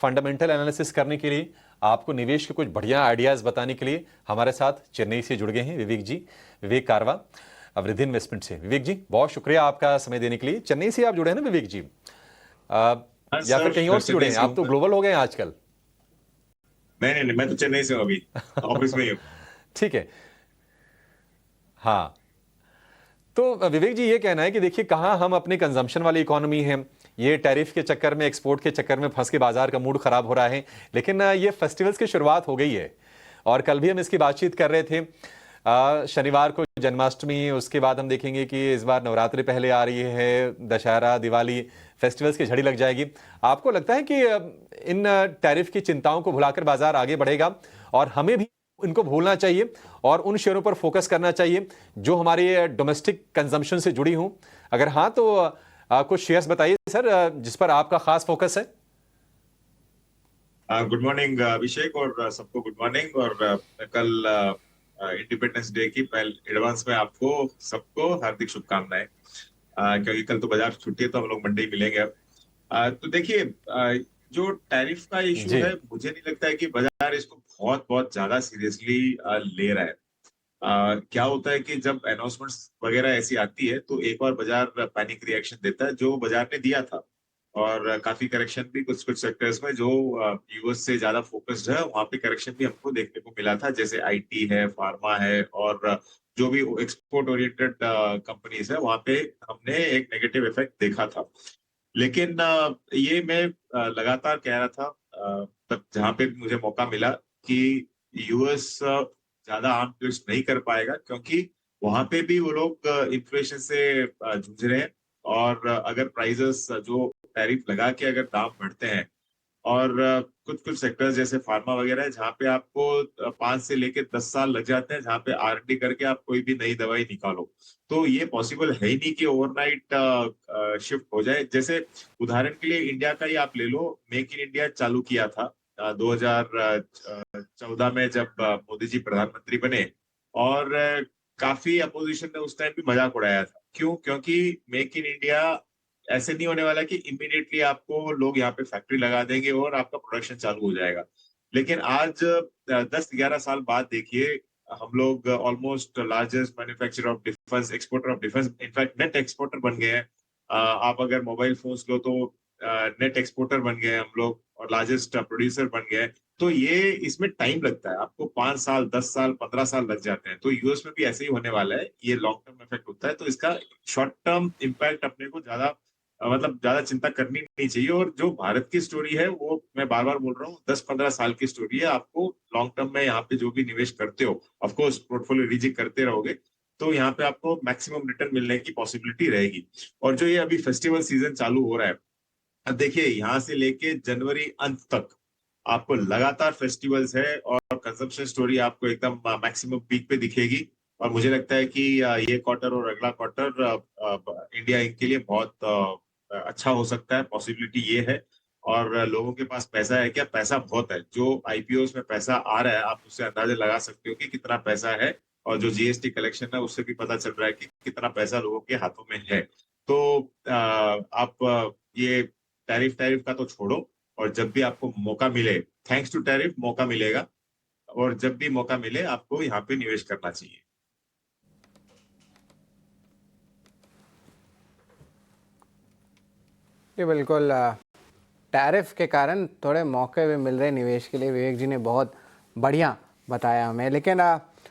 Fundamental analysis करने के लिए, आपको निवेश के कुछ बढ़िया आइडियाज बताने के लिए हमारे साथ चेन्नई से जुड़ गए हैं विवेक जी, विवेक कारवा, वृद्धि इन्वेस्टमेंट से। विवेक जी, बहुत शुक्रिया आपका समय देने के लिए। चेन्नई से आप जुड़े हैं ना विवेक जी? हाँ या फिर सर, कहीं मैं और से जुड़े चेन्नई हैं? से आप हूँ। तो ग्लोबल हो गए हैं आजकल। नहीं नहीं नहीं, मैं तो चेन्नई से हूँ अभी। ऑफिस में ही हूँ। ठीक है। हाँ, तो विवेक जी, ये कहना है कि देखिए, कहाँ हम अपने कंजम्पशन वाली इकोनॉमी हैं, ये टैरिफ के चक्कर में, एक्सपोर्ट के चक्कर में फंस के बाजार का मूड खराब हो रहा है। लेकिन ये फेस्टिवल्स की शुरुआत हो गई है और कल भी हम इसकी बातचीत कर रहे थे। शनिवार को जन्माष्टमी, उसके बाद हम देखेंगे कि इस बार नवरात्रि पहले आ रही है, दशहरा, दिवाली, फेस्टिवल्स की झड़ी लग जाएगी। आपको लगता है कि इन टैरिफ की चिंताओं को भुलाकर बाजार आगे बढ़ेगा और हमें भी इनको भूलना चाहिए और उन शेयरों पर फोकस करना चाहिए जो हमारे डोमेस्टिक कंजम्पशन से जुड़ी हों? अगर हाँ, तो कुछ शेयर्स बताइए सर, जिस पर आपका खास फोकस है। गुड मॉर्निंग अभिषेक, और सबको गुड मॉर्निंग। और कल इंडिपेंडेंस डे की पहले एडवांस में आपको सबको हार्दिक शुभकामनाएं। क्योंकि कल तो बाजार छुट्टी है, तो हम लोग मंडे ही मिलेंगे अब। तो देखिए, जो टैरिफ का इशू जी। है, मुझे नहीं लगता है कि बाजार इसको बहुत बहुत ज्यादा सीरियसली ले रहा है। क्या होता है कि जब अनाउंसमेंट्स वगैरह ऐसी आती है तो एक बार बाजार पैनिक रिएक्शन देता है, जो बाजार ने दिया था। और काफी करेक्शन भी कुछ कुछ सेक्टर्स में जो यूएस से ज्यादा फोकस्ड है, वहां पे करेक्शन भी हमको देखने को मिला था, जैसे आईटी है, फार्मा है, और जो भी एक्सपोर्ट ओरिएंटेड कंपनीज है, वहां पे हमने एक नेगेटिव इफेक्ट देखा था। लेकिन ये मैं लगातार कह रहा था, तब जहां पे भी मुझे मौका मिला, कि यूएस ज्यादा आर्म ट्विस्ट नहीं कर पाएगा, क्योंकि वहां पे भी वो लोग इन्फ्लेशन से जूझ रहे हैं। और अगर प्राइजेस जो टैरिफ लगा के अगर दाम बढ़ते हैं, और कुछ कुछ सेक्टर्स जैसे फार्मा वगैरह है, जहाँ पे आपको 5 से लेके 10 साल लग जाते हैं, जहाँ पे आरएनडी करके आप कोई भी नई दवाई निकालो। तो ये पॉसिबल है ही नहीं कि ओवरनाइट शिफ्ट हो जाए। जैसे उदाहरण के लिए इंडिया का ही आप ले लो, मेक इन इंडिया चालू किया था 2014 में, जब मोदी जी प्रधानमंत्री बने। और काफी अपोजिशन ने उस टाइम भी मजाक उड़ाया था। क्यों? क्योंकि मेक इन इंडिया ऐसे नहीं होने वाला कि इमीडिएटली आपको लोग यहाँ पे फैक्ट्री लगा देंगे और आपका प्रोडक्शन चालू हो जाएगा। लेकिन आज 10-11 साल बाद देखिए, हम लोग almost largest manufacturer of defence, exporter of defence, in fact net exporter बन गए हैं। आप अगर मोबाइल फोन्स लो तो नेट एक्सपोर्टर बन गए हैं हम लोग, और लार्जेस्ट प्रोड्यूसर बन गए हैं। तो ये इसमें टाइम लगता है, आपको 5 साल, 10 साल, 15 साल लग जाते हैं। तो यूएस में भी ऐसे ही होने वाला है, ये लॉन्ग टर्म इफेक्ट होता है। तो इसका शॉर्ट टर्म इम्पैक्ट अपने को ज्यादा मतलब ज्यादा चिंता करनी नहीं चाहिए। और जो भारत की स्टोरी है, वो मैं बार बार बोल रहा हूँ, 10-15 साल की स्टोरी है। आपको लॉन्ग टर्म में यहाँ पे जो भी निवेश करते हो, ऑफ कोर्स पोर्टफोलियो रीजिक करते रहोगे, तो यहाँ पे आपको मैक्सिमम रिटर्न मिलने की पॉसिबिलिटी रहेगी। और जो ये अभी फेस्टिवल सीजन चालू हो रहा है, अब देखिए, यहाँ से लेके जनवरी अंत तक आपको लगातार फेस्टिवल्स है, और कंजम्पशन स्टोरी आपको एकदम मैक्सिमम पीक पे दिखेगी। और मुझे लगता है कि ये क्वार्टर और अगला क्वार्टर इंडिया इंक के लिए बहुत अच्छा हो सकता है, पॉसिबिलिटी ये है। और लोगों के पास पैसा है क्या? पैसा बहुत है। जो आईपीओस में पैसा आ रहा है, आप उससे अंदाजा लगा सकते हो कि कितना पैसा है। और जो जीएसटी कलेक्शन है, उससे भी पता चल रहा है कि कितना पैसा लोगों के हाथों में है। तो आप ये टैरिफ टैरिफ का तो छोड़ो, और जब भी आपको मौका मिले, थैंक्स टू टैरिफ मौका मिलेगा। और जब भी मौका मिले, आपको यहाँ पे निवेश करना चाहिए। जी बिल्कुल। टैरिफ के कारण थोड़े मौके भी मिल रहे हैं निवेश के लिए। विवेक जी ने बहुत बढ़िया बताया हमें। लेकिन